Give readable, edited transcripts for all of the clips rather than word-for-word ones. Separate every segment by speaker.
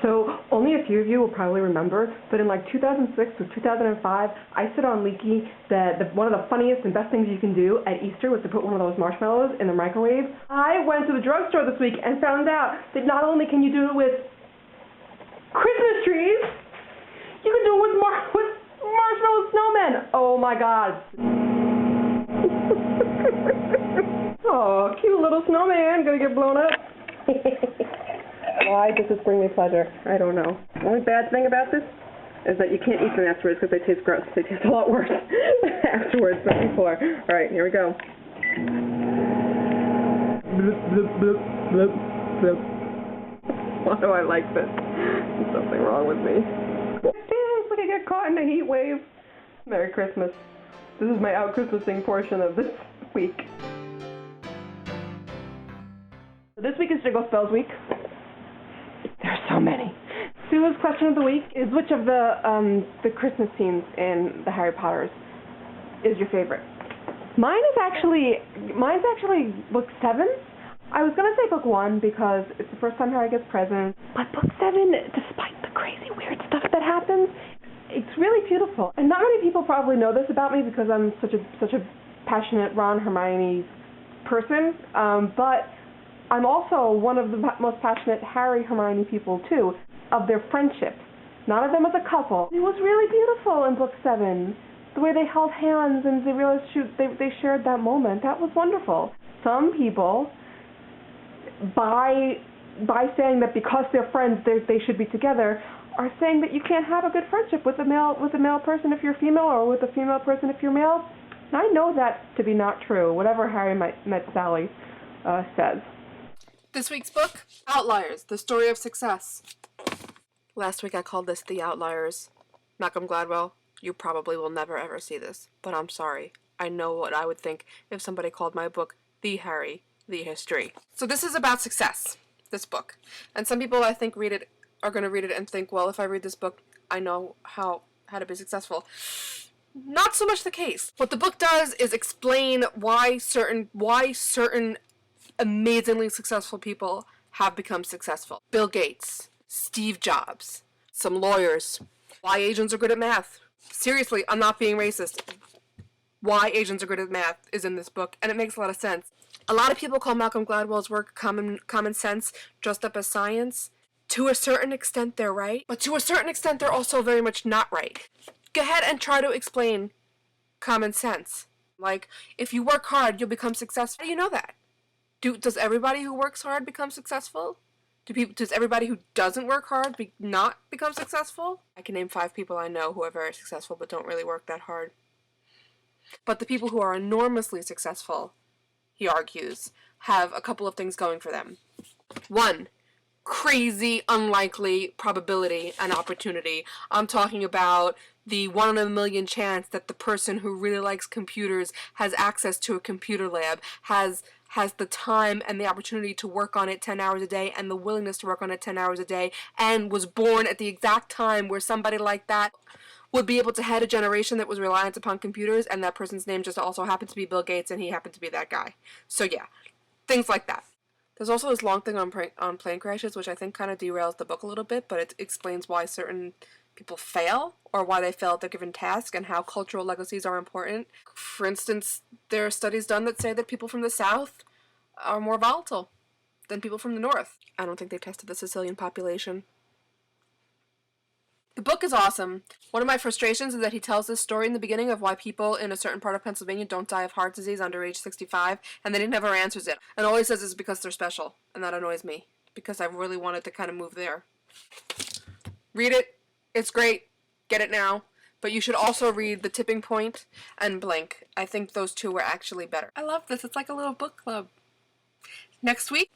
Speaker 1: So only a few of you will probably remember, but in like 2006 or 2005, I said on Leaky that one of the funniest and best things you can do at Easter was to put one of those marshmallows in the microwave. I went to the drugstore this week and found out that not only can you do it with Christmas trees, you can do it with marshmallow snowmen. Oh my God. Oh, cute little snowman gonna get blown up. Why does this bring me pleasure? I don't know. The only bad thing about this is that you can't eat them afterwards because they taste gross. They taste a lot worse afterwards than before. All right, here we go. Bloop, bloop, bloop, bloop, bloop. Why do I like this? There's something wrong with me. It feels like I get caught in a heat wave. Merry Christmas. This is my out-Christmasing portion of this week. So this week is Jiggle Spells Week. There's so many. Sue's question of the week is, which of the Christmas scenes in the Harry Potters is your favorite? Mine's actually book 7. I was gonna say book 1 because it's the first time Harry gets presents, but book 7, despite the crazy weird stuff that happens, it's really beautiful. And not many people probably know this about me because I'm such a passionate Ron Hermione person, but I'm also one of the most passionate Harry Hermione people too, of their friendship. Not of them as a couple. It was really beautiful in book 7. The way they held hands and they realized they shared that moment. That was wonderful. Some people, by saying that because they're friends they should be together, are saying that you can't have a good friendship with a male person if you're female, or with a female person if you're male. And I know that to be not true, whatever Harry met Sally says.
Speaker 2: This week's book, Outliers, The Story of Success. Last week I called this The Outliers. Malcolm Gladwell, you probably will never ever see this, but I'm sorry. I know what I would think if somebody called my book The Harry, The History. So this is about success, this book. And some people, I think, are going to read it and think, well, if I read this book, I know how to be successful. Not so much the case. What the book does is explain why certain amazingly successful people have become successful. Bill Gates, Steve Jobs, some lawyers, why Asians are good at math. Seriously, I'm not being racist. Why Asians are good at math is in this book, and it makes a lot of sense. A lot of people call Malcolm Gladwell's work common sense, dressed up as science. To a certain extent, they're right, but to a certain extent, they're also very much not right. Go ahead and try to explain common sense. Like, if you work hard, you'll become successful. How do you know that? Does everybody who works hard become successful? Does everybody who doesn't work hard not become successful? I can name 5 people I know who are very successful but don't really work that hard. But the people who are enormously successful, he argues, have a couple of things going for them. 1, crazy, unlikely probability and opportunity. I'm talking about the 1 in a million chance that the person who really likes computers has access to a computer lab, has the time and the opportunity to work on it 10 hours a day and the willingness to work on it 10 hours a day, and was born at the exact time where somebody like that would be able to head a generation that was reliant upon computers, and that person's name just also happened to be Bill Gates, and he happened to be that guy. So yeah, things like that. There's also this long thing on plane crashes, which I think kind of derails the book a little bit, but it explains why certain people fail, or why they fail at their given task, and how cultural legacies are important. For instance, there are studies done that say that people from the South are more volatile than people from the North. I don't think they tested the Sicilian population. The book is awesome. One of my frustrations is that he tells this story in the beginning of why people in a certain part of Pennsylvania don't die of heart disease under age 65, and then he never answers it. And all he says is because they're special, and that annoys me, because I really wanted to kind of move there. Read it. It's great. Get it now. But you should also read The Tipping Point and Blink. I think those 2 were actually better. I love this. It's like a little book club. Next week,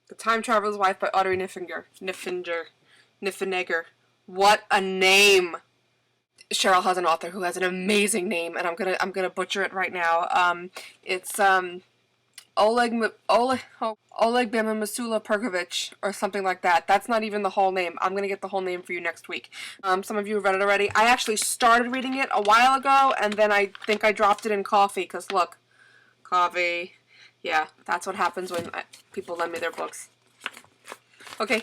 Speaker 2: The Time Traveler's Wife by Audrey Nifenegger. What a name! Cheryl has an author who has an amazing name, and I'm gonna butcher it right now. It's Oleg Masula Perkovich, or something like that. That's not even the whole name. I'm gonna get the whole name for you next week. Some of you have read it already. I actually started reading it a while ago, and then I think I dropped it in coffee, because look, coffee. Yeah, that's what happens when people lend me their books. Okay,